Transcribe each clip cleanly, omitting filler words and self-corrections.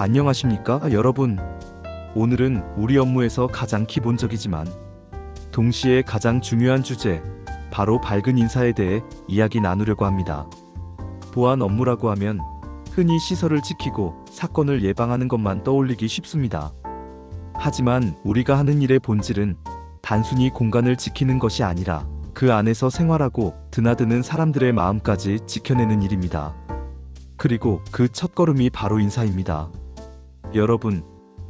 안녕하십니까, 여러분. 오늘은 우리 업무에서 가장 기본적이지만 동시에 가장 중요한 주제, 바로 밝은 인사에 대해 이야기 나누려고 합니다. 보안 업무라고 하면 흔히 시설을 지키고 사건을 예방하는 것만 떠올리기 쉽습니다. 하지만 우리가 하는 일의 본질은 단순히 공간을 지키는 것이 아니라 그 안에서 생활하고 드나드는 사람들의 마음까지 지켜내는 일입니다. 그리고 그 첫걸음이 바로 인사입니다. 여러분,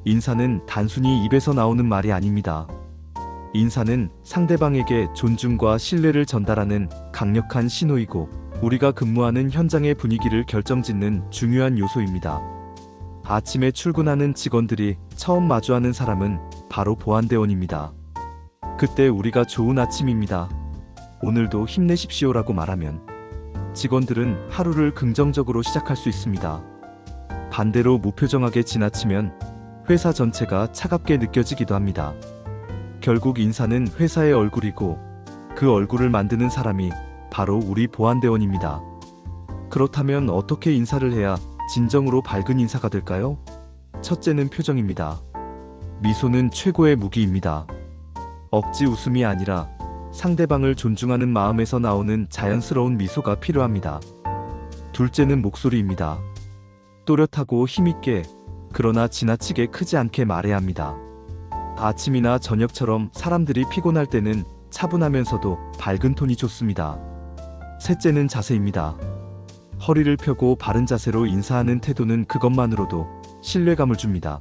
인사는 단순히 입에서 나오는 말이 아닙니다. 인사는 상대방에게 존중과 신뢰를 전달하는 강력한 신호이고 우리가 근무하는 현장의 분위기를 결정짓는 중요한 요소입니다. 아침에 출근하는 직원들이 처음 마주하는 사람은 바로 보안대원입니다. 그때 우리가 좋은 아침입니다, 오늘도 힘내십시오라고 말하면 직원들은 하루를 긍정적으로 시작할 수 있습니다. 반대로 무표정하게 지나치면 회사 전체가 차갑게 느껴지기도 합니다. 결국 인사는 회사의 얼굴이고 그 얼굴을 만드는 사람이 바로 우리 보안대원입니다. 그렇다면 어떻게 인사를 해야 진정으로 밝은 인사가 될까요? 첫째는 표정입니다. 미소는 최고의 무기입니다. 억지 웃음이 아니라 상대방을 존중하는 마음에서 나오는 자연스러운 미소가 필요합니다. 둘째는 목소리입니다. 또렷하고 힘있게, 그러나 지나치게 크지 않게 말해야 합니다. 아침이나 저녁처럼 사람들이 피곤할 때는 차분하면서도 밝은 톤이 좋습니다. 셋째는 자세입니다. 허리를 펴고 바른 자세로 인사하는 태도는 그것만으로도 신뢰감을 줍니다.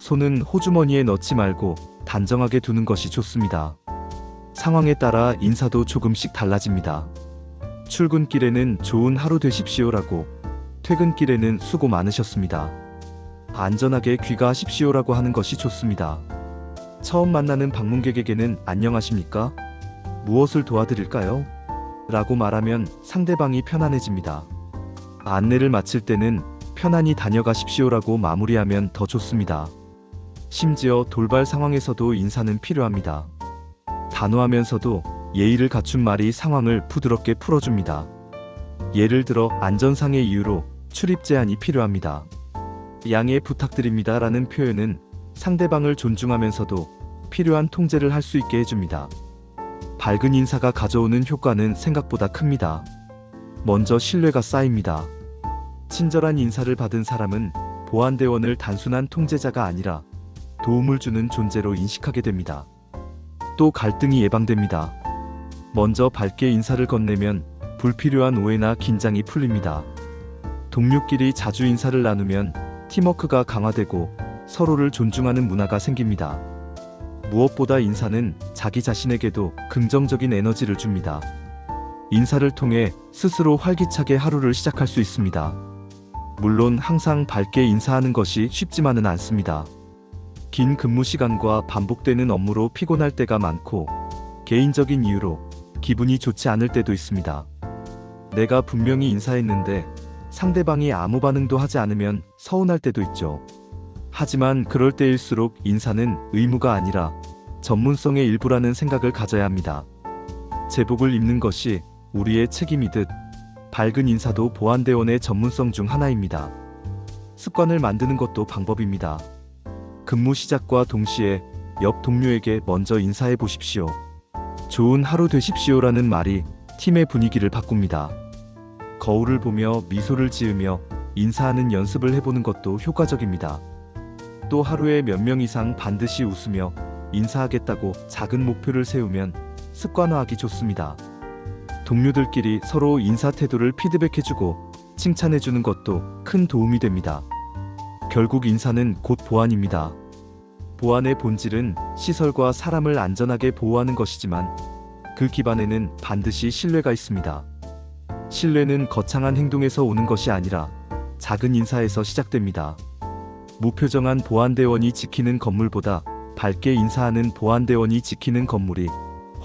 손은 호주머니에 넣지 말고 단정하게 두는 것이 좋습니다. 상황에 따라 인사도 조금씩 달라집니다. 출근길에는 좋은 하루 되십시오라고, 퇴근길에는 수고 많으셨습니다, 안전하게 귀가하십시오라고 하는 것이 좋습니다. 처음 만나는 방문객에게는 안녕하십니까? 무엇을 도와드릴까요? 라고 말하면 상대방이 편안해집니다. 안내를 마칠 때는 편안히 다녀가십시오라고 마무리하면 더 좋습니다. 심지어 돌발 상황에서도 인사는 필요합니다. 단호하면서도 예의를 갖춘 말이 상황을 부드럽게 풀어줍니다. 예를 들어 안전상의 이유로 출입 제한이 필요합니다, 양해 부탁드립니다 라는 표현은 상대방을 존중하면서도 필요한 통제를 할 수 있게 해줍니다. 밝은 인사가 가져오는 효과는 생각보다 큽니다. 먼저 신뢰가 쌓입니다. 친절한 인사를 받은 사람은 보안대원을 단순한 통제자가 아니라 도움을 주는 존재로 인식하게 됩니다. 또 갈등이 예방됩니다. 먼저 밝게 인사를 건네면 불필요한 오해나 긴장이 풀립니다. 동료끼리 자주 인사를 나누면 팀워크가 강화되고 서로를 존중하는 문화가 생깁니다. 무엇보다 인사는 자기 자신에게도 긍정적인 에너지를 줍니다. 인사를 통해 스스로 활기차게 하루를 시작할 수 있습니다. 물론 항상 밝게 인사하는 것이 쉽지만은 않습니다. 긴 근무 시간과 반복되는 업무로 피곤할 때가 많고 개인적인 이유로 기분이 좋지 않을 때도 있습니다. 내가 분명히 인사했는데 상대방이 아무 반응도 하지 않으면 서운할 때도 있죠. 하지만 그럴 때일수록 인사는 의무가 아니라 전문성의 일부라는 생각을 가져야 합니다. 제복을 입는 것이 우리의 책임이듯 밝은 인사도 보안대원의 전문성 중 하나입니다. 습관을 만드는 것도 방법입니다. 근무 시작과 동시에 옆 동료에게 먼저 인사해 보십시오, 좋은 하루 되십시오라는 말이 팀의 분위기를 바꿉니다. 거울을 보며 미소를 지으며 인사하는 연습을 해보는 것도 효과적입니다. 또 하루에 몇 명 이상 반드시 웃으며 인사하겠다고 작은 목표를 세우면 습관화하기 좋습니다. 동료들끼리 서로 인사 태도를 피드백해주고 칭찬해주는 것도 큰 도움이 됩니다. 결국 인사는 곧 보안입니다. 보안의 본질은 시설과 사람을 안전하게 보호하는 것이지만 그 기반에는 반드시 신뢰가 있습니다. 신뢰는 거창한 행동에서 오는 것이 아니라 작은 인사에서 시작됩니다. 무표정한 보안대원이 지키는 건물보다 밝게 인사하는 보안대원이 지키는 건물이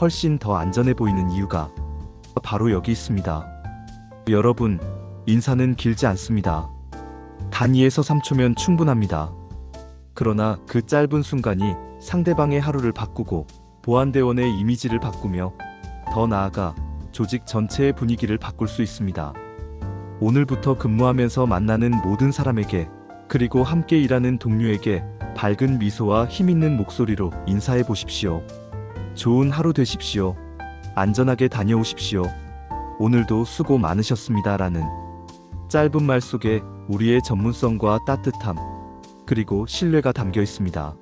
훨씬 더 안전해 보이는 이유가 바로 여기 있습니다. 여러분, 인사는 길지 않습니다. 단 2에서 3초면 충분합니다. 그러나 그 짧은 순간이 상대방의 하루를 바꾸고 보안대원의 이미지를 바꾸며 더 나아가 조직 전체의 분위기를 바꿀 수 있습니다. 오늘부터 근무하면서 만나는 모든 사람에게 그리고 함께 일하는 동료에게 밝은 미소와 힘있는 목소리로 인사해 보십시오. 좋은 하루 되십시오. 안전하게 다녀오십시오. 오늘도 수고 많으셨습니다. 라는 짧은 말 속에 우리의 전문성과 따뜻함, 그리고 신뢰가 담겨 있습니다.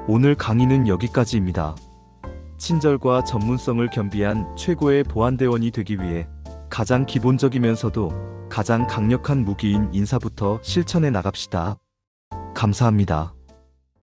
오늘 강의는 여기까지입니다. 친절과 전문성을 겸비한 최고의 보안대원이 되기 위해 가장 기본적이면서도 가장 강력한 무기인 인사부터 실천해 나갑시다. 감사합니다.